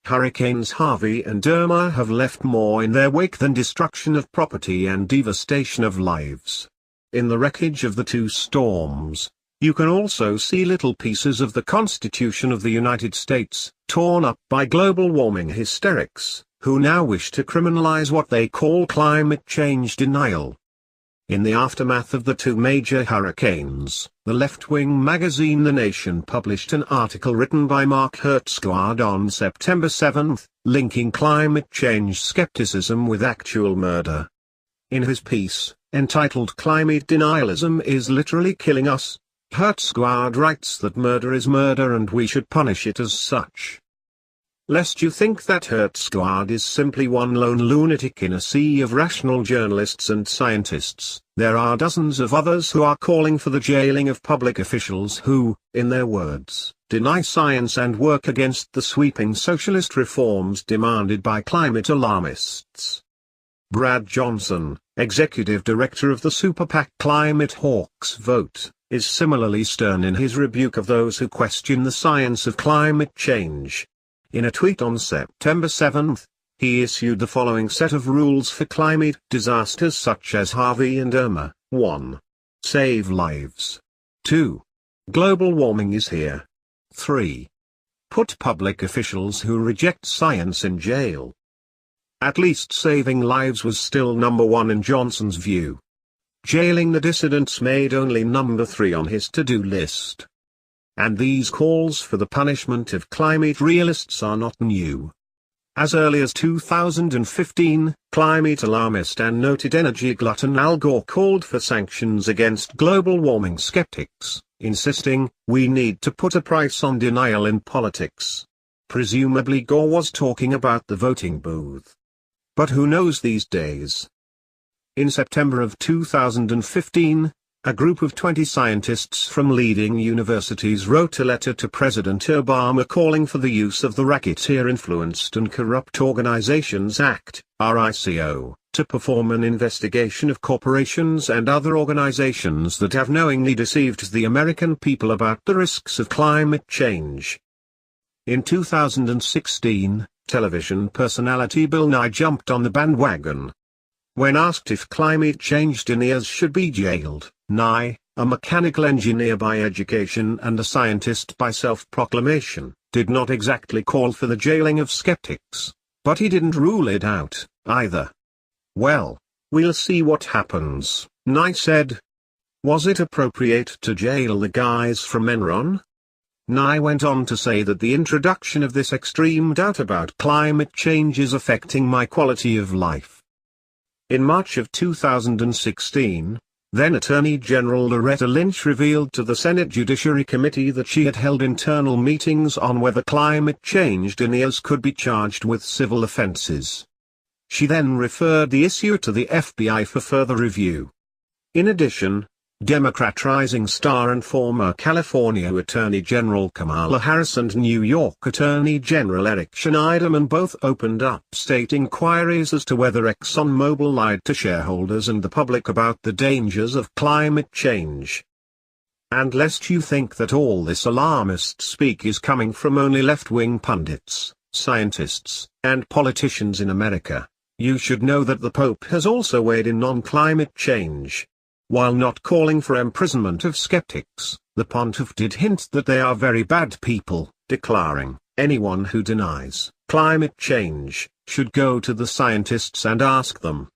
Hurricanes Harvey and Irma have left more in their wake than destruction of property and devastation of lives. In the wreckage of the two storms, you can also see little pieces of the Constitution of the United States, torn up by global warming hysterics, who now wish to criminalize what they call climate change denial. In the aftermath of the two major hurricanes, the left-wing magazine The Nation published an article written by Mark Hertsgaard on September 7, linking climate change skepticism with actual murder. In his piece, entitled "Climate Denialism is Literally Killing Us," Hertsgaard writes that murder is murder and we should punish it as such. Lest you think that Hertsgaard is simply one lone lunatic in a sea of rational journalists and scientists, there are dozens of others who are calling for the jailing of public officials who, in their words, deny science and work against the sweeping socialist reforms demanded by climate alarmists. Brad Johnson, executive director of the super PAC Climate Hawks Vote, is similarly stern in his rebuke of those who question the science of climate change. In a tweet on September 7, he issued the following set of rules for climate disasters such as Harvey and Irma. 1. Save lives. 2. Global warming is here. 3. Put public officials who reject science in jail. At least saving lives was still number 1 in Johnson's view. Jailing the dissidents made only number 3 on his to-do list. And these calls for the punishment of climate realists are not new. As early as 2015, climate alarmist and noted energy glutton Al Gore called for sanctions against global warming skeptics, insisting, "We need to put a price on denial in politics." Presumably Gore was talking about the voting booth. But who knows these days? In September of 2015, a group of 20 scientists from leading universities wrote a letter to President Obama calling for the use of the Racketeer-Influenced and Corrupt Organizations Act, RICO, to perform an investigation of corporations and other organizations that have knowingly deceived the American people about the risks of climate change. In 2016, television personality Bill Nye jumped on the bandwagon. When asked if climate change deniers should be jailed, Nye, a mechanical engineer by education and a scientist by self-proclamation, did not exactly call for the jailing of skeptics, but he didn't rule it out, either. "Well, we'll see what happens," Nye said. Was it appropriate to jail the guys from Enron? Nye went on to say that the introduction of this extreme doubt about climate change is affecting my quality of life. In March of 2016, then Attorney General Loretta Lynch revealed to the Senate Judiciary Committee that she had held internal meetings on whether climate change deniers could be charged with civil offenses. She then referred the issue to the FBI for further review. In addition, Democrat rising star and former California Attorney General Kamala Harris and New York Attorney General Eric Schneiderman both opened up state inquiries as to whether ExxonMobil lied to shareholders and the public about the dangers of climate change. And lest you think that all this alarmist speak is coming from only left-wing pundits, scientists, and politicians in America, you should know that the Pope has also weighed in on climate change. While not calling for imprisonment of skeptics, the pontiff did hint that they are very bad people, declaring, anyone who denies climate change should go to the scientists and ask them.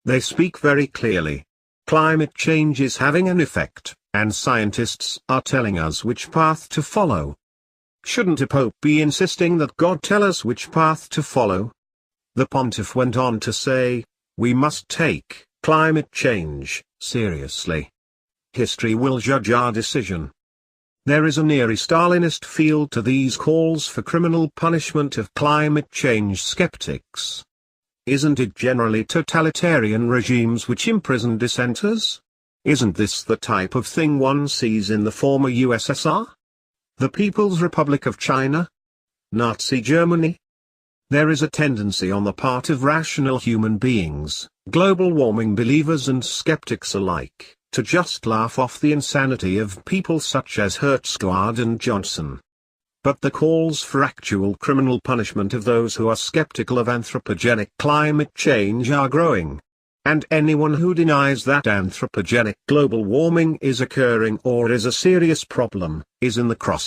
They speak very clearly. Climate change is having an effect, and scientists are telling us which path to follow. Shouldn't a pope be insisting that God tell us which path to follow? The pontiff went on to say, we must take climate change seriously. History will judge our decision. There is a nearly Stalinist feel to these calls for criminal punishment of climate change skeptics. Isn't it generally totalitarian regimes which imprison dissenters? Isn't this the type of thing one sees in the former USSR? The People's Republic of China? Nazi Germany? There is a tendency on the part of rational human beings, global warming believers and skeptics alike, to just laugh off the insanity of people such as Hertsgaard and Johnson. but the calls for actual criminal punishment of those who are skeptical of anthropogenic climate change are growing. And anyone who denies that anthropogenic global warming is occurring or is a serious problem, is in the crosshairs.